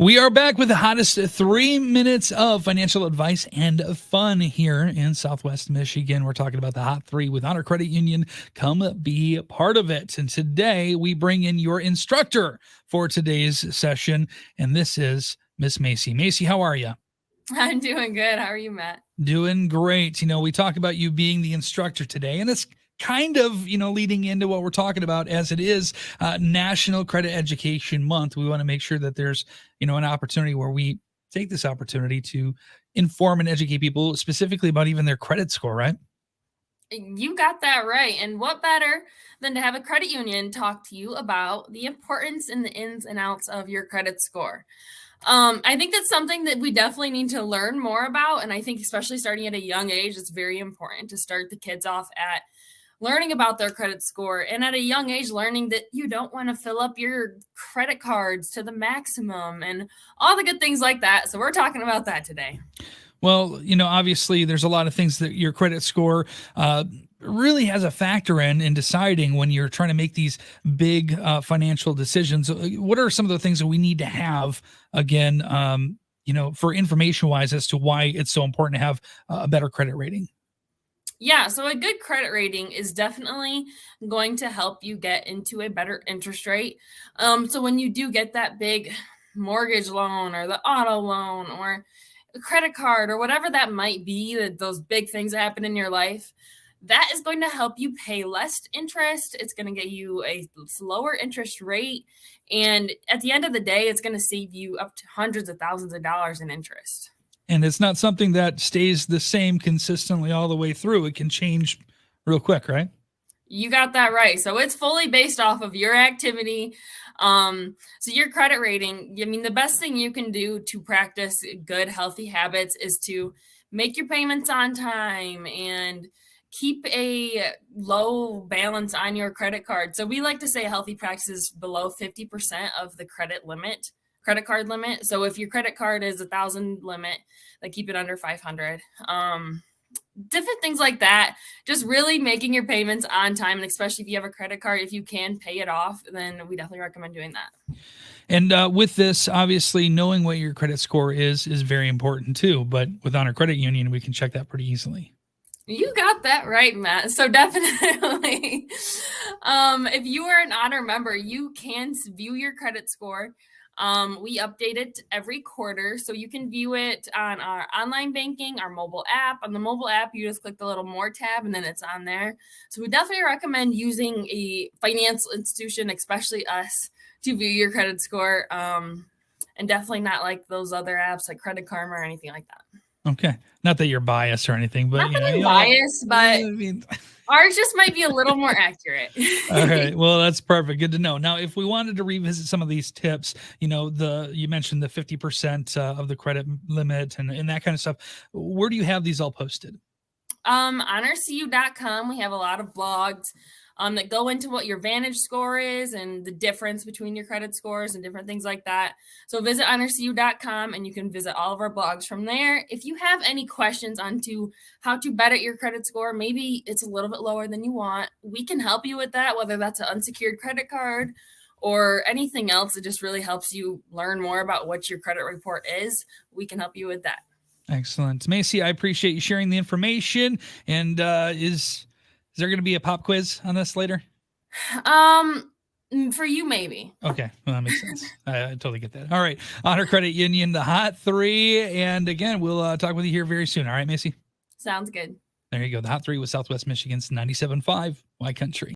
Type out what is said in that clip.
We are back with the hottest 3 minutes of financial advice and fun here in Southwest Michigan. We're talking about the Hot 3 with Honor Credit Union. Come be a part of it. And today we bring in your instructor for today's session, and this is Miss Macy. Macy, how are you? I'm doing good. How are you, Matt? Doing great. We talk about you being the instructor today, and it's kind of, leading into what we're talking about as it is National Credit Education Month. We want to make sure that there's, an opportunity where we take this opportunity to inform and educate people specifically about even their credit score, right? You got that right. And what better than to have a credit union talk to you about the importance and the ins and outs of your credit score? I think that's something that we definitely need to learn more about. And I think, especially starting at a young age, it's very important to start the kids off at learning about their credit score and at a young age learning that you don't want to fill up your credit cards to the maximum and all the good things like that. So we're talking about that today. Well, obviously there's a lot of things that your credit score really has a factor in deciding when you're trying to make these big financial decisions. What are some of the things that we need to have again, for information wise as to why it's so important to have a better credit rating? Yeah, so a good credit rating is definitely going to help you get into a better interest rate. So when you do get that big mortgage loan or the auto loan or a credit card or whatever that might be, those big things that happen in your life, that is going to help you pay less interest. It's going to get you a lower interest rate. And at the end of the day, it's going to save you up to hundreds of thousands of dollars in interest. And it's not something that stays the same consistently all the way through. It can change real quick, right? You got that right. So it's fully based off of your activity. So your credit rating, the best thing you can do to practice good, healthy habits is to make your payments on time and keep a low balance on your credit card. So we like to say healthy practice is below 50% of the credit card limit. So if your credit card is 1,000 limit, then keep it under 500. Different things like that. Just really making your payments on time, and especially if you have a credit card, if you can pay it off, then we definitely recommend doing that. And with this, obviously, knowing what your credit score is very important too. But with Honor Credit Union, we can check that pretty easily. You got that right, Matt. So definitely, if you are an Honor member, you can view your credit score. We update it every quarter, so you can view it on our online banking, our mobile app. On the mobile app, you just click the little more tab, and then it's on there. So we definitely recommend using a financial institution, especially us, to view your credit score, and definitely not like those other apps like Credit Karma or anything like that. Okay. Not that you're biased or anything, but Not that I'm biased, but ours just might be a little more accurate. All right. Well, that's perfect. Good to know. Now, if we wanted to revisit some of these tips, you mentioned the 50% of the credit limit and that kind of stuff. Where do you have these all posted? honorcu.com. We have a lot of blogs that go into what your Vantage score is and the difference between your credit scores and different things like that. So visit honorcu.com and you can visit all of our blogs from there. If you have any questions on how to better your credit score, maybe it's a little bit lower than you want, we can help you with that, whether that's an unsecured credit card or anything else that just really helps you learn more about what your credit report is. We can help you with that. Excellent. Macy, I appreciate you sharing the information. And is there going to be a pop quiz on this later? For you, maybe. Okay. Well, that makes sense. I totally get that. All right. Honor Credit Union, the Hot 3. And again, we'll talk with you here very soon. All right, Macy? Sounds good. There you go. The Hot 3 with Southwest Michigan's 97.5 Y Country.